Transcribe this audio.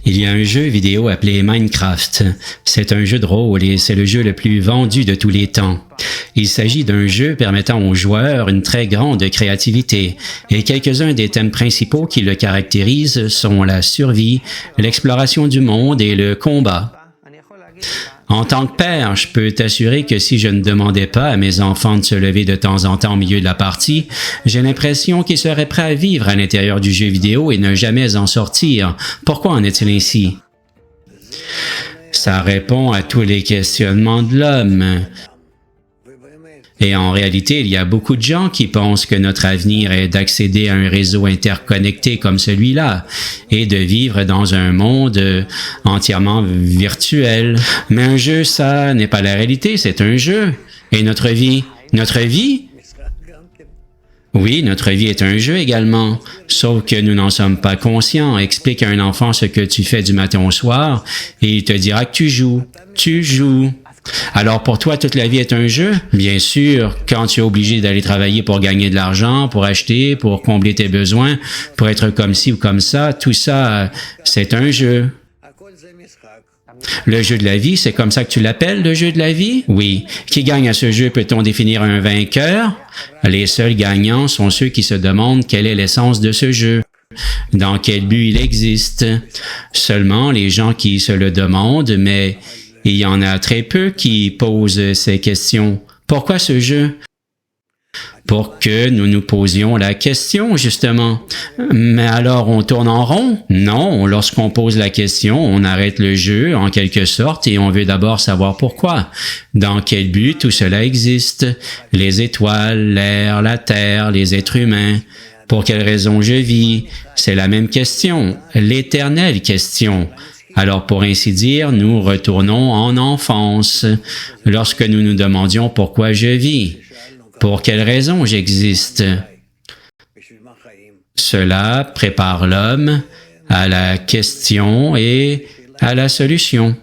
Il y a un jeu vidéo appelé Minecraft. C'est un jeu de rôle et c'est le jeu le plus vendu de tous les temps. Il s'agit d'un jeu permettant aux joueurs une très grande créativité et quelques-uns des thèmes principaux qui le caractérisent sont la survie, l'exploration du monde et le combat. En tant que père, je peux t'assurer que si je ne demandais pas à mes enfants de se lever de temps en temps au milieu de la partie, j'ai l'impression qu'ils seraient prêts à vivre à l'intérieur du jeu vidéo et ne jamais en sortir. Pourquoi en est-il ainsi? Ça répond à tous les questionnements de l'homme. Et en réalité, il y a beaucoup de gens qui pensent que notre avenir est d'accéder à un réseau interconnecté comme celui-là et de vivre dans un monde entièrement virtuel. Mais un jeu, ça n'est pas la réalité, c'est un jeu. Et notre vie? Notre vie? Oui, notre vie est un jeu également, sauf que nous n'en sommes pas conscients. Explique à un enfant ce que tu fais du matin au soir et il te dira que tu joues. Tu joues. Alors pour toi, toute la vie est un jeu? Bien sûr, quand tu es obligé d'aller travailler pour gagner de l'argent, pour acheter, pour combler tes besoins, pour être comme ci ou comme ça, tout ça, c'est un jeu. Le jeu de la vie, c'est comme ça que tu l'appelles, le jeu de la vie? Oui. Qui gagne à ce jeu, peut-on définir un vainqueur? Les seuls gagnants sont ceux qui se demandent quelle est l'essence de ce jeu. Dans quel but il existe? Seulement les gens qui se le demandent, mais il y en a très peu qui posent ces questions. Pourquoi ce jeu? Pour que nous nous posions la question, justement. Mais alors, on tourne en rond? Non, lorsqu'on pose la question, on arrête le jeu, en quelque sorte, et on veut d'abord savoir pourquoi. Dans quel but tout cela existe? Les étoiles, l'air, la terre, les êtres humains. Pour quelle raison je vis? C'est la même question, l'éternelle question. Alors, pour ainsi dire, nous retournons en enfance, lorsque nous nous demandions pourquoi je vis, pour quelle raison j'existe. Cela prépare l'homme à la question et à la solution.